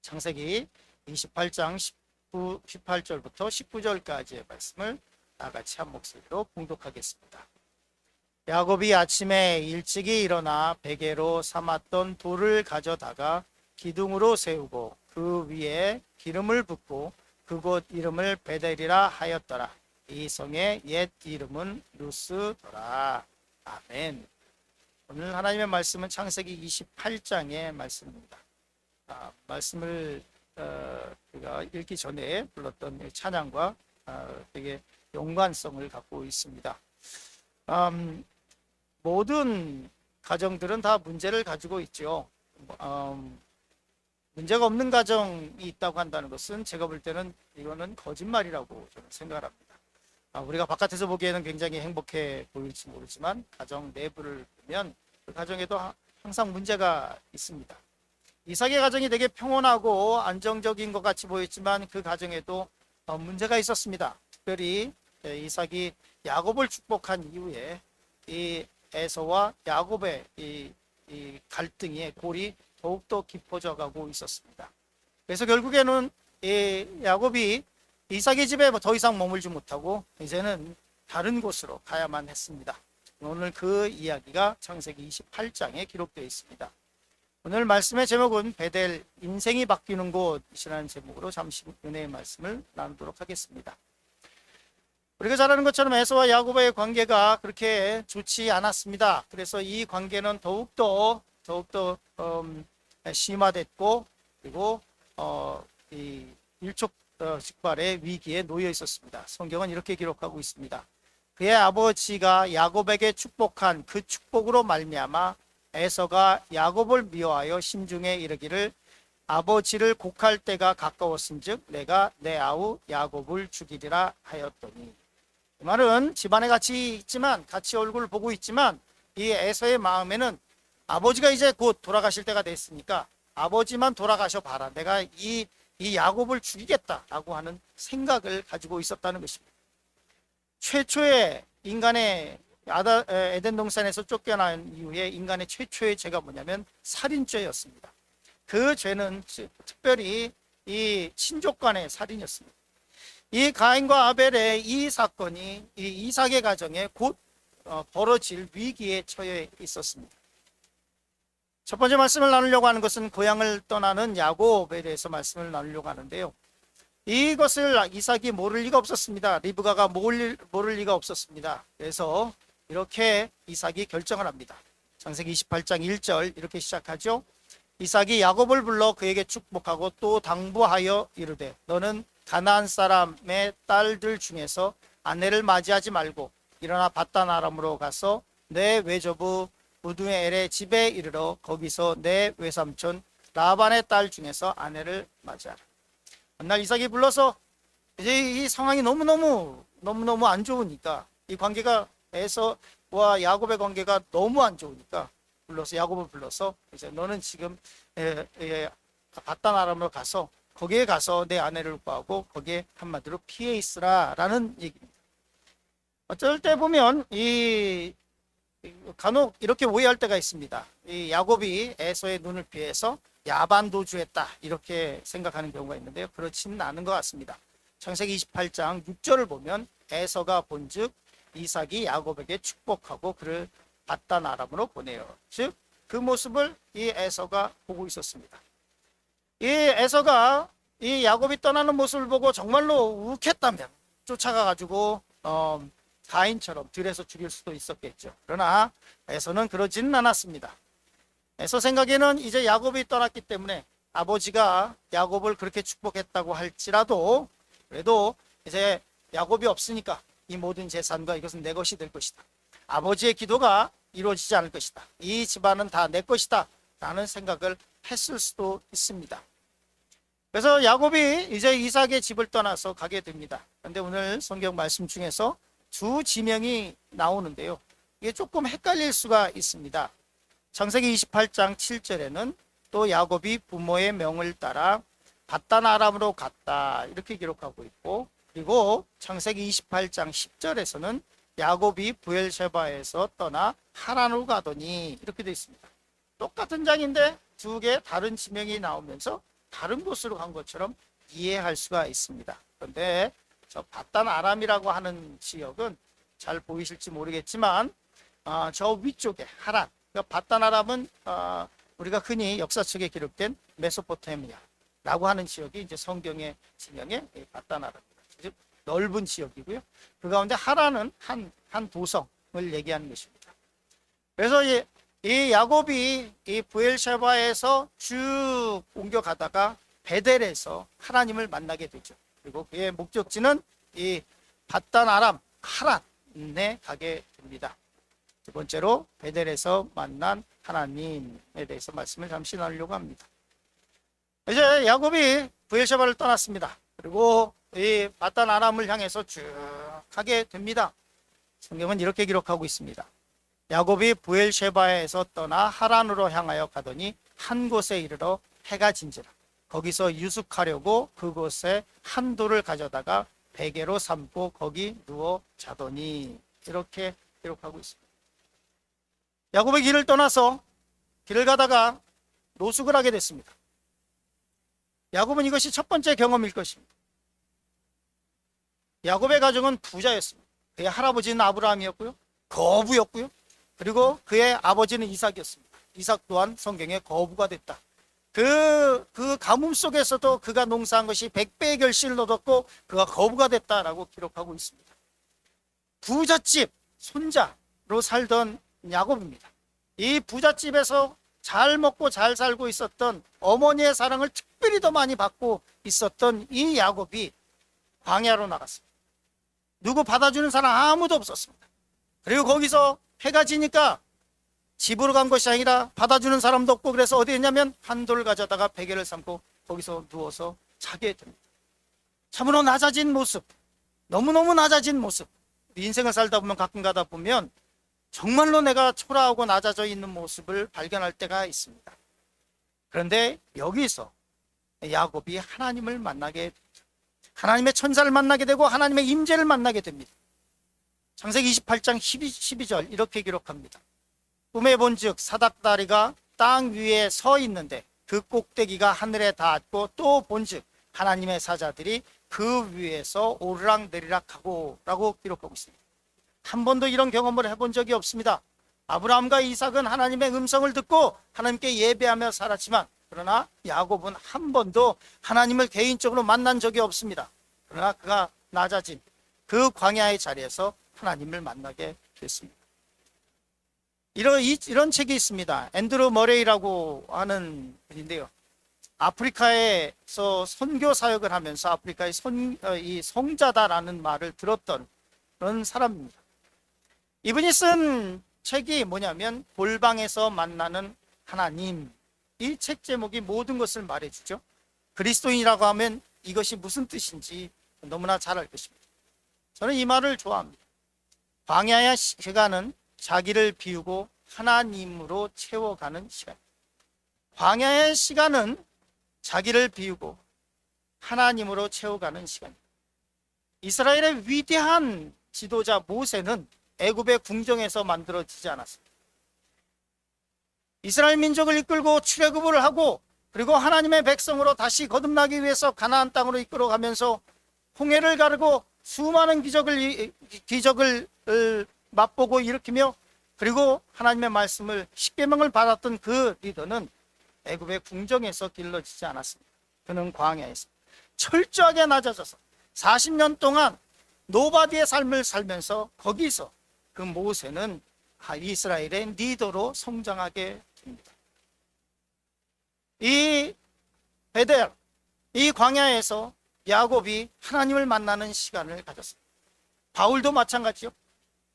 창세기 28장 18절부터 19절까지의 말씀을 다 같이 한 목소리로 봉독하겠습니다. 야곱이 아침에 일찍이 일어나 베개로 삼았던 돌을 가져다가 기둥으로 세우고 그 위에 기름을 붓고 그곳 이름을 베델이라 하였더라. 이 성의 옛 이름은 루스더라. 아멘. 오늘 하나님의 말씀은 창세기 28장의 말씀입니다. 말씀을 우리가 읽기 전에 불렀던 찬양과 되게 연관성을 갖고 있습니다. 모든 가정들은 다 문제를 가지고 있죠. 문제가 없는 가정이 있다고 한다는 것은 제가 볼 때는 이거는 거짓말이라고 저는 생각합니다. 우리가 바깥에서 보기에는 굉장히 행복해 보일지 모르지만 가정 내부를 보면 그 가정에도 항상 문제가 있습니다. 이삭의 가정이 되게 평온하고 안정적인 것 같이 보였지만 그 가정에도 문제가 있었습니다. 특별히 이삭이 야곱을 축복한 이후에 이 에서와 야곱의 이 갈등의 골이 더욱더 깊어져 가고 있었습니다. 그래서 결국에는 이 야곱이 이삭의 집에 더 이상 머물지 못하고 이제는 다른 곳으로 가야만 했습니다. 오늘 그 이야기가 창세기 28장에 기록되어 있습니다. 오늘 말씀의 제목은 베델, 인생이 바뀌는 곳이라는 제목으로 잠시 은혜의 말씀을 나누도록 하겠습니다. 우리가 잘 아는 것처럼 에서와 야곱의 관계가 그렇게 좋지 않았습니다. 그래서 이 관계는 더욱더 심화됐고, 그리고 이 일촉즉발의 위기에 놓여 있었습니다. 성경은 이렇게 기록하고 있습니다. 그의 아버지가 야곱에게 축복한 그 축복으로 말미암아 에서가 야곱을 미워하여 심중에 이르기를 아버지를 곡할 때가 가까웠은즉 내가 내 아우 야곱을 죽이리라 하였더니, 이 말은 집안에 같이 있지만, 같이 얼굴을 보고 있지만, 이 에서의 마음에는 아버지가 이제 곧 돌아가실 때가 됐으니까 아버지만 돌아가셔 봐라, 내가 이 야곱을 죽이겠다라고 하는 생각을 가지고 있었다는 것입니다. 최초의 인간의 에덴 동산에서 쫓겨난 이후에 인간의 최초의 죄가 뭐냐면 살인죄였습니다. 그 죄는 특별히 이 친족 간의 살인이었습니다. 이 가인과 아벨의 이 사건이 이 이삭의 가정에 곧 벌어질 위기에 처해 있었습니다. 첫 번째 말씀을 나누려고 하는 것은 고향을 떠나는 야곱에 대해서 말씀을 나누려고 하는데요. 이것을 이삭이 모를 리가 없었습니다. 리브가가 모를 리가 없었습니다. 그래서 이렇게 이삭이 결정을 합니다. 창세기 28장 1절 이렇게 시작하죠. 이삭이 야곱을 불러 그에게 축복하고 또 당부하여 이르되 너는 가나안 사람의 딸들 중에서 아내를 맞이하지 말고 일어나 밧단 아람으로 가서 내 외조부 부두엘의 집에 이르러 거기서 내 외삼촌 라반의 딸 중에서 아내를 맞이하라. 한날 이삭이 불러서 이제 이 상황이 너무너무 안 좋으니까, 이 관계가 에서와 야곱의 관계가 너무 안 좋으니까 야곱을 불러서 이제 너는 지금 밧단 아람으로 가서 거기에 가서 내 아내를 구하고 거기에 한마디로 피해 있으라라는 얘기입니다. 어쩔 때 보면 간혹 이렇게 오해할 때가 있습니다. 이 야곱이 에서의 눈을 피해서 야반도주했다 이렇게 생각하는 경우가 있는데요. 그렇지는 않은 것 같습니다. 창세기 28장 6절을 보면 에서가 본즉 이삭이 야곱에게 축복하고 그를 밧단 아람으로 보내요. 즉 그 모습을 이 에서가 보고 있었습니다. 이 에서가 이 야곱이 떠나는 모습을 보고 정말로 욱했다면 쫓아가 가지고 가인처럼 들에서 죽일 수도 있었겠죠. 그러나 에서는 그러지는 않았습니다. 에서 생각에는 이제 야곱이 떠났기 때문에 아버지가 야곱을 그렇게 축복했다고 할지라도 그래도 이제 야곱이 없으니까 이 모든 재산과 이것은 내 것이 될 것이다. 아버지의 기도가 이루어지지 않을 것이다. 이 집안은 다 내 것이다 라는 생각을 했을 수도 있습니다. 그래서 야곱이 이제 이삭의 집을 떠나서 가게 됩니다. 그런데 오늘 성경 말씀 중에서 두 지명이 나오는데요. 이게 조금 헷갈릴 수가 있습니다. 창세기 28장 7절에는 또 야곱이 부모의 명을 따라 밧단 아람으로 갔다 이렇게 기록하고 있고, 그리고 창세기 28장 10절에서는 야곱이 부엘셰바에서 떠나 하란으로 가더니 이렇게 되어 있습니다. 똑같은 장인데 두 개 다른 지명이 나오면서 다른 곳으로 간 것처럼 이해할 수가 있습니다. 그런데 저 바단 아람이라고 하는 지역은 잘 보이실지 모르겠지만 저 위쪽에 하란, 그러니까 바단 아람은 우리가 흔히 역사책에 기록된 메소포타미아라고 하는 지역이 이제 성경의 지명의 바단 아람입니다. 즉 넓은 지역이고요. 그 가운데 하란은 한 도성을 얘기하는 것입니다. 그래서 이 야곱이 이 부엘셰바에서 쭉 옮겨가다가 베델에서 하나님을 만나게 되죠. 그리고 그의 목적지는 이 바단 아람 하란에 가게 됩니다. 두 번째로 베델에서 만난 하나님에 대해서 말씀을 잠시 나누려고 합니다. 이제 야곱이 부엘셰바를 떠났습니다. 그리고 이 바단 아람을 향해서 쭉 가게 됩니다. 성경은 이렇게 기록하고 있습니다. 야곱이 부엘셰바에서 떠나 하란으로 향하여 가더니 한 곳에 이르러 해가 진지라. 거기서 유숙하려고 그곳에 한 돌을 가져다가 베개로 삼고 거기 누워 자더니, 이렇게 기록하고 있습니다. 야곱의 길을 떠나서 길을 가다가 노숙을 하게 됐습니다. 야곱은 이것이 첫 번째 경험일 것입니다. 야곱의 가정은 부자였습니다. 그의 할아버지는 아브라함이었고요, 거부였고요, 그리고 그의 아버지는 이삭이었습니다. 이삭 또한 성경에 거부가 됐다. 그 가뭄 속에서도 그가 농사한 것이 100배의 결실을 얻었고 그가 거부가 됐다라고 기록하고 있습니다. 부잣집 손자로 살던 야곱입니다. 이 부잣집에서 잘 먹고 잘 살고 있었던 어머니의 사랑을 특별히 더 많이 받고 있었던 이 야곱이 광야로 나갔습니다. 누구 받아주는 사람 아무도 없었습니다. 그리고 거기서 해가 지니까 집으로 간 것이 아니라 받아주는 사람도 없고, 그래서 어디 있냐면 한 돌을 가져다가 베개를 삼고 거기서 누워서 자게 됩니다. 참으로 낮아진 모습, 너무너무 낮아진 모습. 인생을 살다 보면 가끔 가다 보면 정말로 내가 초라하고 낮아져 있는 모습을 발견할 때가 있습니다. 그런데 여기서 야곱이 하나님을 만나게 됩니다. 하나님의 천사를 만나게 되고 하나님의 임재를 만나게 됩니다. 창세기 28장 12절 이렇게 기록합니다. 꿈에 본즉 사닥다리가 땅 위에 서 있는데 그 꼭대기가 하늘에 닿았고, 또 본즉 하나님의 사자들이 그 위에서 오르락내리락 하고, 라고 기록하고 있습니다. 한 번도 이런 경험을 해본 적이 없습니다. 아브라함과 이삭은 하나님의 음성을 듣고 하나님께 예배하며 살았지만, 그러나 야곱은 한 번도 하나님을 개인적으로 만난 적이 없습니다. 그러나 그가 낮아진 그 광야의 자리에서 하나님을 만나게 됐습니다. 이런 책이 있습니다. 앤드루 머레이라고 하는 분인데요, 아프리카에서 선교 사역을 하면서 아프리카의 이 성자다라는 말을 들었던 그런 사람입니다. 이분이 쓴 책이 뭐냐면 골방에서 만나는 하나님. 이 책 제목이 모든 것을 말해주죠. 그리스도인이라고 하면 이것이 무슨 뜻인지 너무나 잘 알 것입니다. 저는 이 말을 좋아합니다. 광야의 시간은 자기를 비우고 하나님으로 채워가는 시간. 광야의 시간은 자기를 비우고 하나님으로 채워가는 시간. 이스라엘의 위대한 지도자 모세는 애굽의 궁정에서 만들어지지 않았습니다. 이스라엘 민족을 이끌고 출애굽을 하고, 그리고 하나님의 백성으로 다시 거듭나기 위해서 가나안 땅으로 이끌어가면서 홍해를 가르고 수많은 기적을 맛보고 일으키며, 그리고 하나님의 말씀을 십계명을 받았던 그 리더는 애굽의 궁정에서 길러지지 않았습니다. 그는 광야에서 철저하게 낮아져서 40년 동안 노바디의 삶을 살면서 거기서 그 모세는 이스라엘의 리더로 성장하게 됩니다. 이 베델, 이 광야에서 야곱이 하나님을 만나는 시간을 가졌습니다. 바울도 마찬가지요.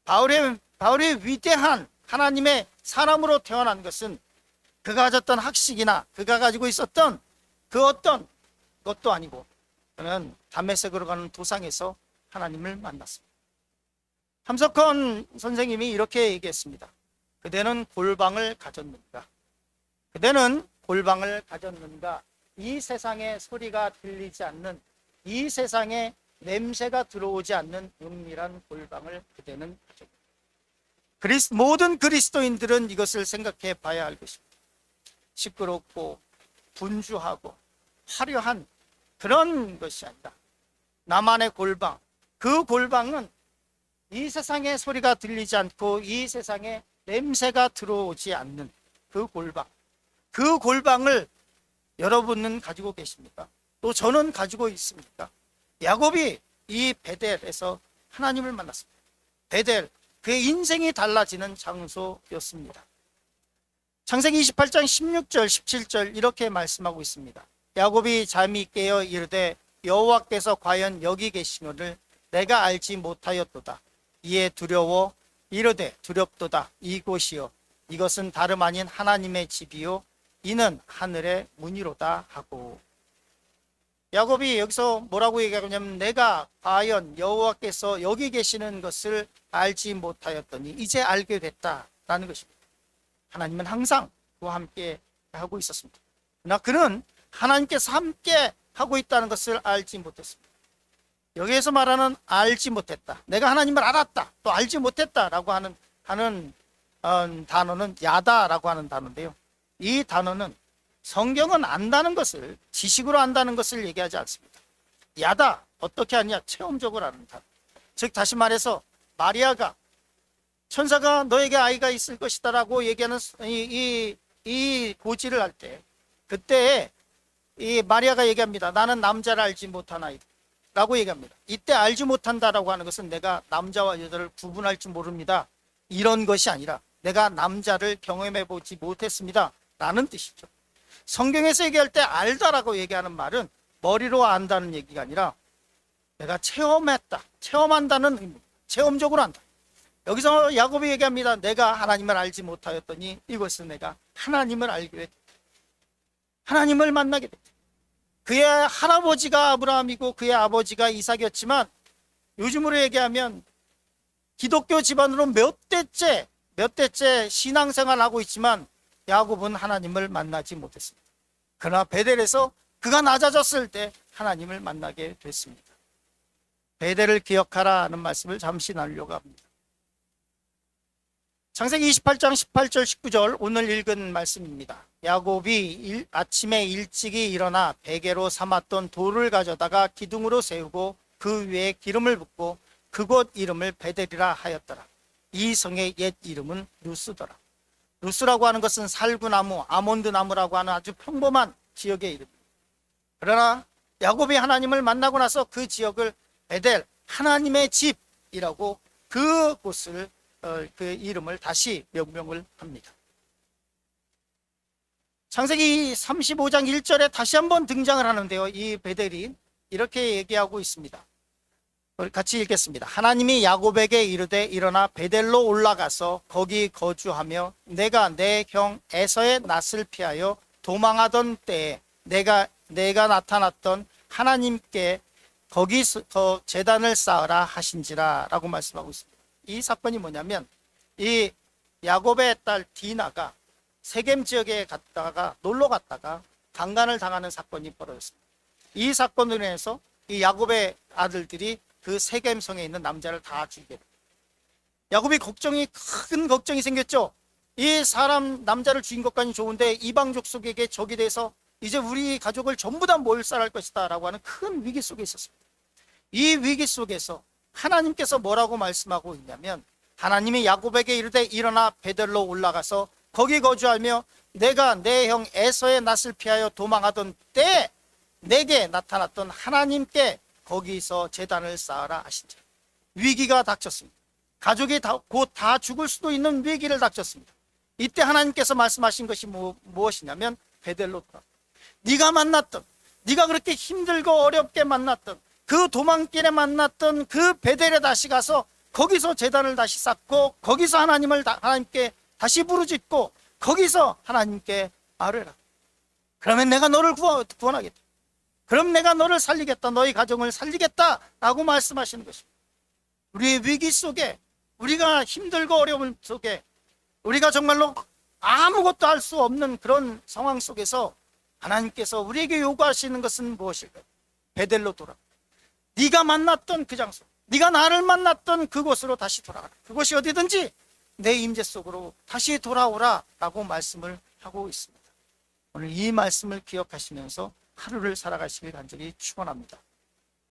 바울의 위대한 하나님의 사람으로 태어난 것은 그가 가졌던 학식이나 그가 가지고 있었던 그 어떤 것도 아니고, 그는 다메섹으로 가는 도상에서 하나님을 만났습니다. 함석헌 선생님이 이렇게 얘기했습니다. 그대는 골방을 가졌는가? 그대는 골방을 가졌는가? 이 세상에 소리가 들리지 않는, 이 세상에 냄새가 들어오지 않는 은밀한 골방을 그대는 가졌는가? 모든 그리스도인들은 이것을 생각해 봐야 할 것입니다. 시끄럽고 분주하고 화려한 그런 것이 아니라 나만의 골방, 그 골방은 이 세상의 소리가 들리지 않고 이 세상에 냄새가 들어오지 않는 그 골방, 그 골방을 여러분은 가지고 계십니까? 또 저는 가지고 있습니까? 야곱이 이 베델에서 하나님을 만났습니다. 베델, 그의 인생이 달라지는 장소였습니다. 창세기 28장 16절 17절 이렇게 말씀하고 있습니다. 야곱이 잠이 깨어 이르되 여호와께서 과연 여기 계시거늘 내가 알지 못하였도다. 이에 두려워 이르되 두렵도다. 이곳이요 이것은 다름 아닌 하나님의 집이요 이는 하늘의 문이로다 하고. 야곱이 여기서 뭐라고 얘기하냐면 내가 과연 여호와께서 여기 계시는 것을 알지 못하였더니 이제 알게 됐다라는 것입니다. 하나님은 항상 그와 함께 하고 있었습니다. 그러나 그는 하나님께서 함께 하고 있다는 것을 알지 못했습니다. 여기에서 말하는 알지 못했다, 내가 하나님을 알았다, 또 알지 못했다라고 하는 단어는 야다라고 하는 단어인데요. 이 단어는 성경은 안다는 것을, 지식으로 안다는 것을 얘기하지 않습니다. 야다, 어떻게 하냐, 체험적으로 아는 단어. 즉 다시 말해서 마리아가 천사가 너에게 아이가 있을 것이다 라고 얘기하는 이 고지를 할 때, 그때 이 마리아가 얘기합니다. 나는 남자를 알지 못하나이다 라고 얘기합니다. 이때 알지 못한다라고 하는 것은 내가 남자와 여자를 구분할 줄 모릅니다, 이런 것이 아니라 내가 남자를 경험해 보지 못했습니다 라는 뜻이죠. 성경에서 얘기할 때 알다라고 얘기하는 말은 머리로 안다는 얘기가 아니라 내가 체험했다, 체험한다는 의미입니다. 체험적으로 안다. 여기서 야곱이 얘기합니다. 내가 하나님을 알지 못하였더니 이것은 내가 하나님을 알게 됐다, 하나님을 만나게 됐다. 그의 할아버지가 아브라함이고 그의 아버지가 이삭이었지만 요즘으로 얘기하면 기독교 집안으로 몇 대째 신앙생활을 하고 있지만 야곱은 하나님을 만나지 못했습니다. 그러나 베델에서 그가 낮아졌을 때 하나님을 만나게 됐습니다. 베델을 기억하라 하는 말씀을 잠시 나누려고 합니다. 창세기 28장 18절 19절 오늘 읽은 말씀입니다. 야곱이 아침에 일찍이 일어나 베개로 삼았던 돌을 가져다가 기둥으로 세우고 그 위에 기름을 붓고 그곳 이름을 베델이라 하였더라. 이 성의 옛 이름은 루스더라. 루스라고 하는 것은 살구나무, 아몬드나무라고 하는 아주 평범한 지역의 이름입니다. 그러나 야곱이 하나님을 만나고 나서 그 지역을 베델, 하나님의 집이라고 그곳을 그 이름을 다시 명명을 합니다. 창세기 35장 1절에 다시 한번 등장을 하는데요, 이 베델이 이렇게 얘기하고 있습니다. 같이 읽겠습니다. 하나님이 야곱에게 이르되 일어나 베델로 올라가서 거기 거주하며 내가 내 형 에서의 낯을 피하여 도망하던 때에 내가 나타났던 하나님께 거기서 제단을 쌓으라 하신지라 라고 말씀하고 있습니다. 이 사건이 뭐냐면 이 야곱의 딸 디나가 세겜 지역에 갔다가 놀러 갔다가 강간을 당하는 사건이 벌어졌습니다. 이 사건으로 인해서 이 야곱의 아들들이 그 세겜성에 있는 남자를 다 죽이게 됩니다. 야곱이 큰 걱정이 생겼죠. 이 사람 남자를 죽인 것까지 좋은데 이방 족속에게 적이 돼서 이제 우리 가족을 전부 다 몰살할 것이다 라고 하는 큰 위기 속에 있었습니다. 이 위기 속에서 하나님께서 뭐라고 말씀하고 있냐면 하나님이 야곱에게 이르되 일어나 베델로 올라가서 거기 거주하며 내가 내 형 에서의 낯을 피하여 도망하던 때에 내게 나타났던 하나님께 거기서 제단을 쌓아라 하신지. 위기가 닥쳤습니다. 가족이 곧 다 죽을 수도 있는 위기를 닥쳤습니다. 이때 하나님께서 말씀하신 것이 무엇이냐면 베델로 돌아가. 네가 만났던, 네가 그렇게 힘들고 어렵게 만났던 그 도망길에 만났던 그 베델에 다시 가서 거기서 제단을 다시 쌓고 거기서 하나님께 다시 부르짖고 거기서 하나님께 아뢰라. 그러면 내가 너를 구원하겠다. 그럼 내가 너를 살리겠다. 너희 가정을 살리겠다 라고 말씀하시는 것입니다. 우리의 위기 속에, 우리가 힘들고 어려움 속에, 우리가 정말로 아무것도 할 수 없는 그런 상황 속에서 하나님께서 우리에게 요구하시는 것은 무엇일까요? 베델로 돌아가. 네가 만났던 그 장소, 네가 나를 만났던 그곳으로 다시 돌아가라. 그곳이 어디든지 내 임재 속으로 다시 돌아오라 라고 말씀을 하고 있습니다. 오늘 이 말씀을 기억하시면서 하루를 살아가시길 간절히 축원합니다.